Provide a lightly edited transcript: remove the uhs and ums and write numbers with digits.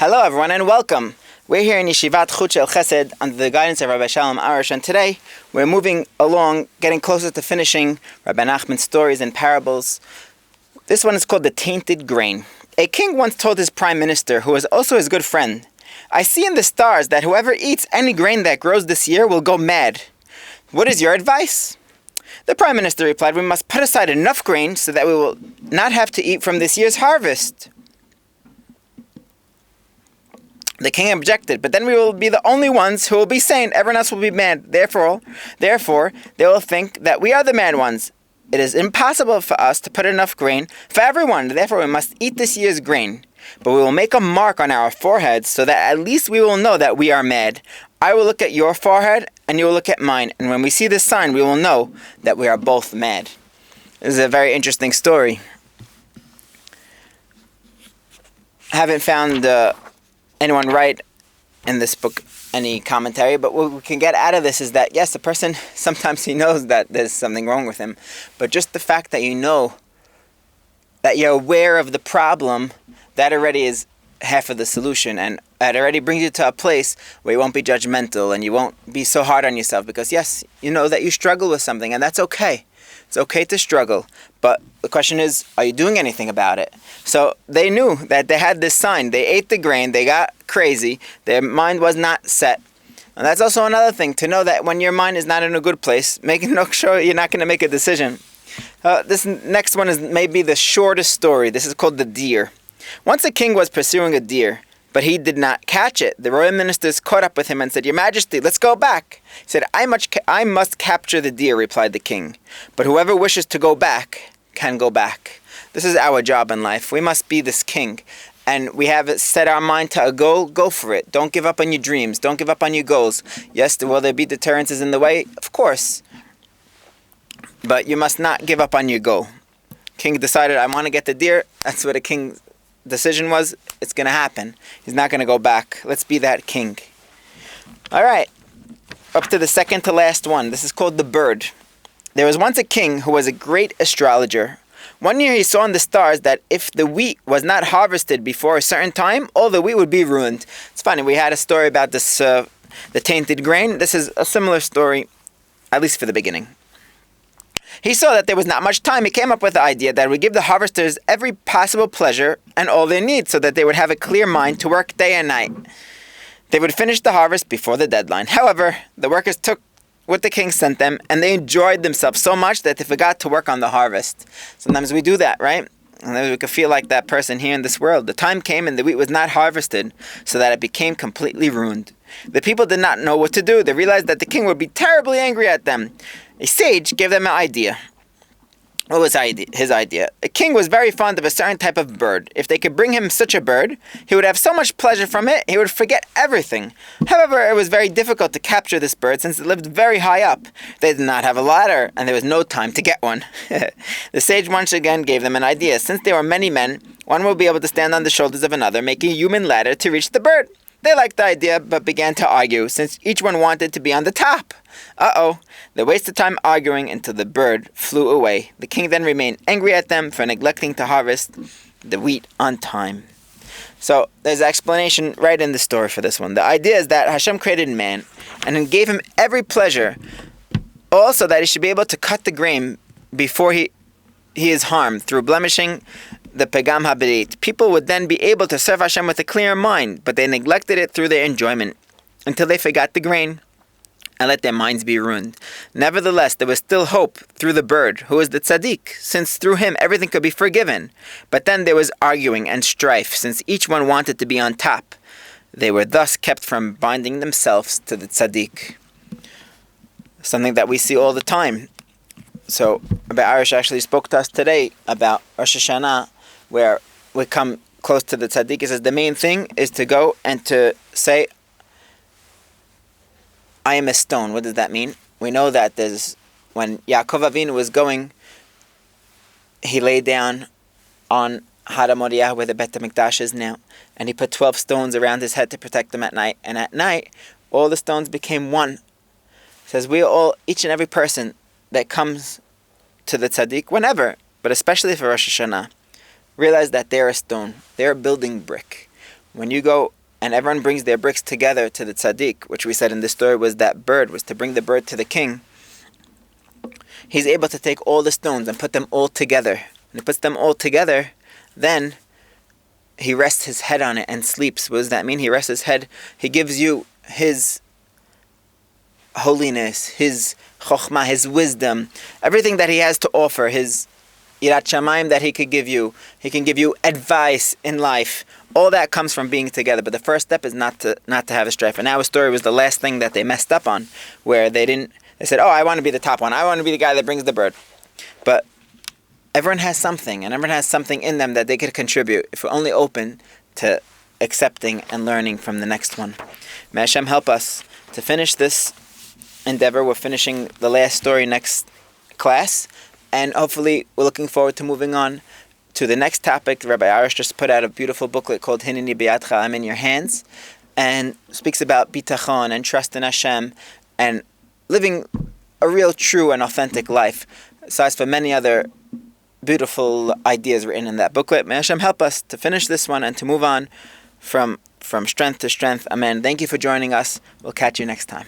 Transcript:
Hello everyone and welcome. We're here in Yeshivat Chut Shel Chesed under the guidance of Rabbi Shalom Arush, and today we're moving along, getting closer to finishing Rabbi Nachman's stories and parables. This one is called the Tainted Grain. A king once told his prime minister, who was also his good friend, "I see in the stars that whoever eats any grain that grows this year will go mad. What is your advice?" The prime minister replied, "We must put aside enough grain so that we will not have to eat from this year's harvest." The king objected, "But then we will be the only ones who will be sane. Everyone else will be mad. Therefore, they will think that we are the mad ones. It is impossible for us to put enough grain for everyone. Therefore, we must eat this year's grain. But we will make a mark on our foreheads so that at least we will know that we are mad. I will look at your forehead, and you will look at mine. And when we see this sign, we will know that we are both mad." This is a very interesting story. I haven't found anyone write in this book any commentary, but what we can get out of this is that, yes, the person, sometimes he knows that there's something wrong with him, but just the fact that you know, that you're aware of the problem, that already is half of the solution, and it already brings you to a place where you won't be judgmental and you won't be so hard on yourself, because yes, you know that you struggle with something, and that's okay. It's okay to struggle, but the question is, are you doing anything about it? So they knew that they had this sign. They ate the grain, they got crazy, their mind was not set. And that's also another thing, to know that when your mind is not in a good place, making sure you're not going to make a decision. This next one is maybe the shortest story. This is called the deer. Once a king was pursuing a deer, but he did not catch it. The royal ministers caught up with him and said, "Your Majesty, let's go back." He said, I must capture the deer," replied the king. "But whoever wishes to go back can go back." This is our job in life. We must be this king. And we have set our mind to a goal, go for it. Don't give up on your dreams. Don't give up on your goals. Yes, will there be deterrences in the way? Of course. But you must not give up on your goal. King decided, I want to get the deer. That's what a king's decision was. It's going to happen. He's not going to go back. Let's be that king. All right. Up to the second to last one. This is called the bird. There was once a king who was a great astrologer. One year he saw in the stars that if the wheat was not harvested before a certain time, all the wheat would be ruined. It's funny, we had a story about this, the tainted grain. This is a similar story, at least for the beginning. He saw that there was not much time. He came up with the idea that it would give the harvesters every possible pleasure and all their needs so that they would have a clear mind to work day and night. They would finish the harvest before the deadline. However, the workers took what the king sent them, and they enjoyed themselves so much that they forgot to work on the harvest. Sometimes we do that, right? And then we could feel like that person here in this world. The time came and the wheat was not harvested, so that it became completely ruined. The people did not know what to do. They realized that the king would be terribly angry at them. A sage gave them an idea. What was his idea? A king was very fond of a certain type of bird. If they could bring him such a bird, he would have so much pleasure from it, he would forget everything. However, it was very difficult to capture this bird since it lived very high up. They did not have a ladder, and there was no time to get one. The sage once again gave them an idea. Since there were many men, one would be able to stand on the shoulders of another, making a human ladder to reach the bird. They liked the idea, but began to argue, since each one wanted to be on the top. They wasted time arguing until the bird flew away. The king then remained angry at them for neglecting to harvest the wheat on time. So, there's an explanation right in the story for this one. The idea is that Hashem created man, and then gave him every pleasure, also that he should be able to cut the grain before he is harmed, through blemishing the pegam haberit. People would then be able to serve Hashem with a clear mind, but they neglected it through their enjoyment, until they forgot the grain, and let their minds be ruined. Nevertheless, there was still hope through the bird, who is the tzaddik, since through him everything could be forgiven. But then there was arguing and strife, since each one wanted to be on top. They were thus kept from binding themselves to the tzaddik. Something that we see all the time. So, Rabbi Arush actually spoke to us today about Rosh Hashanah, where we come close to the tzaddik. He says the main thing is to go and to say, I am a stone. What does that mean? We know that when Yaakov Avinu was going, he lay down on Har Moriah, where the Bet HaMikdash is now, and he put 12 stones around his head to protect him at night. And at night, all the stones became one. It says each and every person that comes to the tzaddik, whenever, but especially for Rosh Hashanah, realize that they're a stone, they're a building brick. when you go and everyone brings their bricks together to the tzaddik, which we said in this story was that bird, was to bring the bird to the king, he's able to take all the stones and put them all together. When he puts them all together, then he rests his head on it and sleeps. What does that mean? He rests his head. He gives you his holiness, his chokhmah, his wisdom, everything that he has to offer, his yirat shamayim that he could give you. He can give you advice in life. All that comes from being together. But the first step is not to have a strife. And our story was the last thing that they messed up on, where they said, oh, I want to be the top one. I want to be the guy that brings the bird. But everyone has something, and everyone has something in them that they could contribute if we're only open to accepting and learning from the next one. May Hashem help us to finish this endeavor. We're finishing the last story next class, and hopefully we're looking forward to moving on to the next topic. Rabbi Arush just put out a beautiful booklet called Hineni Biyadcha, I'm in your hands, and speaks about bitachon and trust in Hashem and living a real, true, and authentic life, besides for many other beautiful ideas written in that booklet. May Hashem help us to finish this one and to move on from strength to strength. Amen. Thank you for joining us. We'll catch you next time.